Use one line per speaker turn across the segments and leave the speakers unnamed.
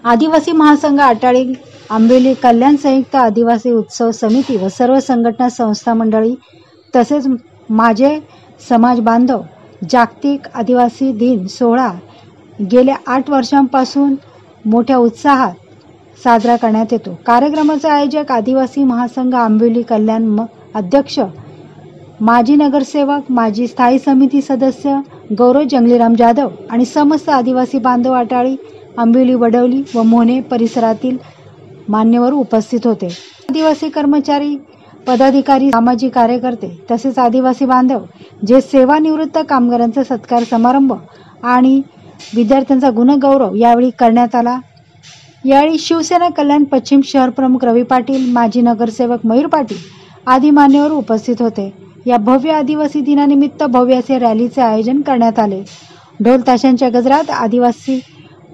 आदिवासी महासंघ आटाळी आंबिवली कल्याण संयुक्त आदिवासी उत्सव समिती व सर्व संघटना संस्था मंडळी तसेच माझे समाज बांधव जागतिक आदिवासी दिन सोहळा गेल्या 8 वर्षांपासून मोठ्या उत्साहात साजरा करण्यात येतो। कार्यक्रमाचे आयोजक आदिवासी महासंघ आंबिवली कल्याण अध्यक्ष माजी नगरसेवक माजी स्थायी समिती सदस्य गौरव जंगलीराम जाधव आणि समस्त आदिवासी बांधव आटाळी आंबिवली वडवली व मोहने परिसरातील मान्यवर उपस्थित होते। आदिवासी कर्मचारी पदाधिकारी सामाजिक कार्यकर्ते तसेच आदिवासी बांधव जे सेवानिवृत्त कामगारांचा सत्कार समारंभ आणि विद्यार्थ्यांचा गुणगौरव यावेळी करण्यात आला। यावेळी शिवसेना कल्याण पश्चिम शहर प्रमुख रवी पाटील माजी नगरसेवक मयूर पाटील आदी मान्यवर उपस्थित होते। या भव्य आदिवासी दिनानिमित्त भव्य असे रॅलीचे आयोजन करण्यात आले। ढोल ताशांच्या गजरात आदिवासी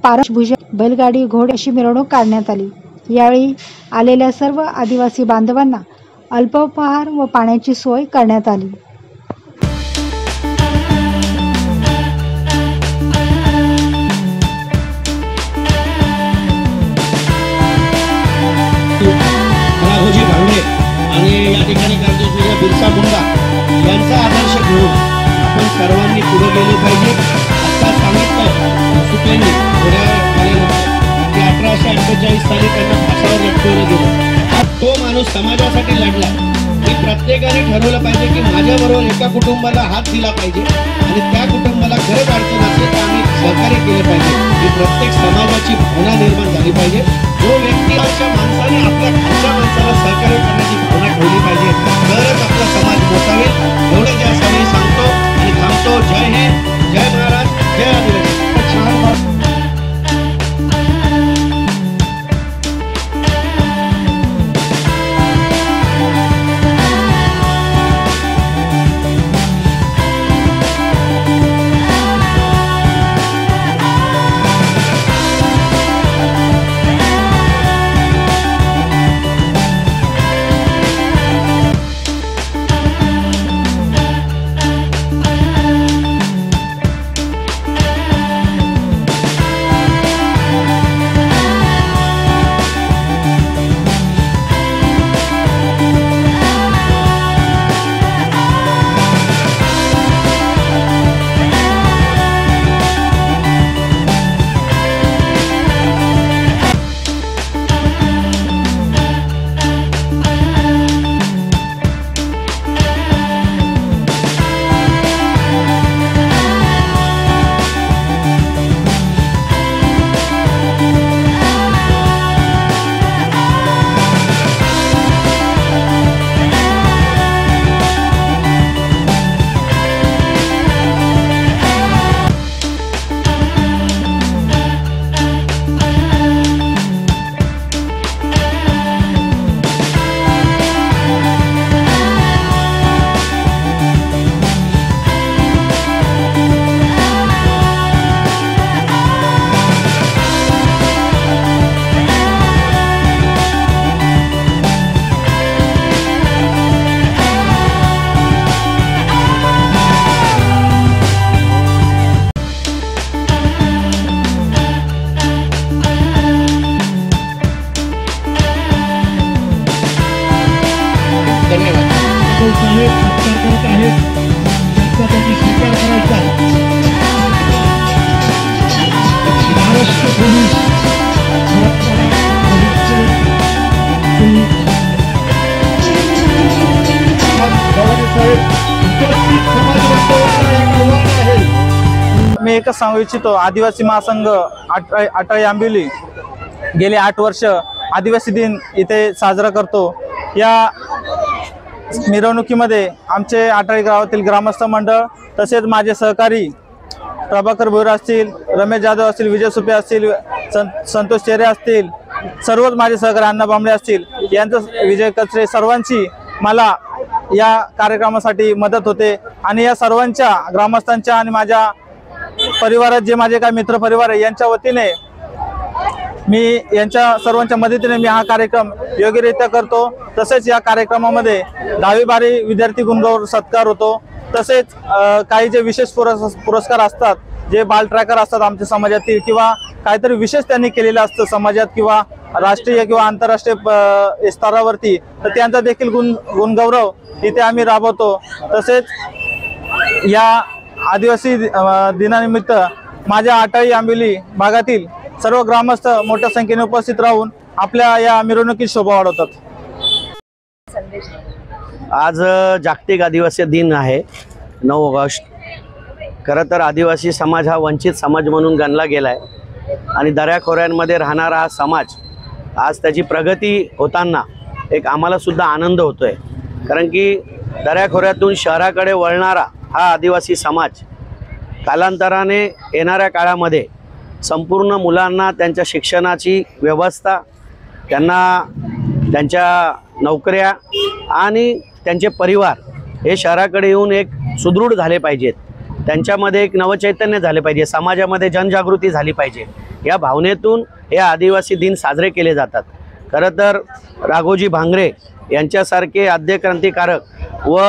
पारंभूषण बैलगाडी घोडे अशी मिरवणूक काढण्यात आली। यावेळी आलेल्या सर्व आदिवासी बांधवांना अल्पोपहार व पाण्याची सोय करण्यात आली।
आणि या ठिकाणी क्रांतिसूर्य बिरसा मुंडा यांचा आदर्श घेऊन आपण सर्वांनी पुढे गेले पाहिजे। आता सांगितलं सुप्रेंनी थोड्या वेळानंतर 1848 साली त्यांना फासावर लटकवलं गेलं। तो माणूस समाजासाठी लढला की प्रत्येकाने ठरवलं पाहिजे की माझ्याबरोबर एका कुटुंबाला हात दिला पाहिजे आणि त्या कुटुंबाला गरज अडचण असेल तर आम्ही सहकार्य केले पाहिजे। ही प्रत्येक समाजाची भावना निर्माण झाली पाहिजे। जो व्यक्ती अशा माणसाने आपल्या खालच्या माणसाला सहकार्य करण्याची भावना ठेवली पाहिजे तरच आपला समाज मोठा होईल। एवढं ज्या सगळे सांगतो आणि थांबतो। जय हिंद, जय महाराज, जय आदिवासी।
मी एकच सांगू इच्छितो, आदिवासी महासंघ आटाळी आंबिवली गेले 8 वर्ष आदिवासी दिन इथे साजरा करतो। या मिरवणुकीमध्ये आमचे आटाळी गावातील ग्रामस्थ मंडळ तसेच माझे सहकारी प्रभाकर भोईर असतील, रमेश जाधव असतील, विजय सुपे असतील, संतोष चेरे असतील, सर्वच माझे सहकारी अण्णा बांबळे असतील, यांचं विजय कचरे सर्वांची मला या कार्यक्रमासाठी मदत होते। आणि या सर्वांच्या ग्रामस्थांच्या आणि माझ्या परिवारात जे माझे काही मित्र परिवार आहे यांच्या वतीने मी यांच्या सर्वांच्या मदतीने मी हा कार्यक्रम योग्यरित्या करतो। तसेच या कार्यक्रमामध्ये 10वी 12वी विद्यार्थी गुणगौरव सत्कार होतो। तसेच काही जे विशेष पुरस्कार असतात जे बाल ट्रॅकर असतात आमच्या समाजातील किंवा काहीतरी विशेष त्यांनी केलेलं असतं समाजात किंवा राष्ट्रीय किंवा आंतरराष्ट्रीय स्तरावरती, तर त्यांचा देखील गुणगौरव इथे आम्ही राबवतो। तसेच या आदिवासी दिनानिमित्त माझ्या आटाळी आंबिवली भागातील सर्व ग्रामस्थ मोठ्या संख्येने उपस्थित राहून आपल्या या मिरवणुकीत शोभा वाढवतात।
आज जागतिक आदिवासी दिन आहे 9 ऑगस्ट। खरं तर आदिवासी समाज हा वंचित समाज म्हणून गणला गेला आहे आणि दऱ्याखोऱ्यांमध्ये राहणारा हा समाज आज त्याची प्रगती होताना एक आम्हाला सुद्धा आनंद होतोय, कारण की दऱ्याखोऱ्यातून शहराकडे वळणारा हा आदिवासी समाज कालांतराने येणाऱ्या काळामध्ये संपूर्ण मुलांना त्यांच्या शिक्षणाची व्यवस्था, त्यांना त्यांच्या नोकऱ्या आणि त्यांचे परिवार हे शहराकडे येऊन एक सुदृढ झाले पाहिजेत, त्यांच्यामध्ये एक नवचैतन्य झाले पाहिजे, समाजामध्ये जनजागृती झाली पाहिजे, या भावनेतून हे आदिवासी दिन साजरे केले जातात। खरं तर राघोजी भांगरे यांच्यासारखे आद्य क्रांतिकारक व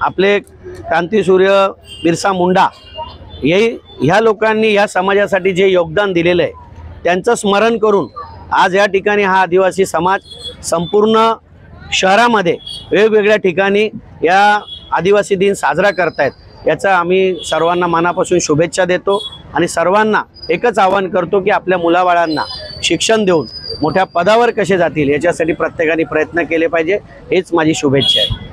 आपले क्रांतिसूर्य बिरसा मुंडा ह्या लोकांनी या समाजासाठी जे योगदान दिलेलं आहे त्यांचं स्मरण करून आज या ठिकाणी हा आदिवासी समाज संपूर्ण शहरामध्ये वेगवेगळ्या ठिकाणी या आदिवासी दिन साजरा करतायत। याचा आम्ही सर्वांना मनापासून शुभेच्छा देतो आणि सर्वांना एकच आवाहन करतो की आपल्या मुलाबाळांना शिक्षण देऊन मोठ्या पदावर कसे जातील याच्यासाठी प्रत्येकाने प्रयत्न केले पाहिजे, हेच माझी शुभेच्छा आहे।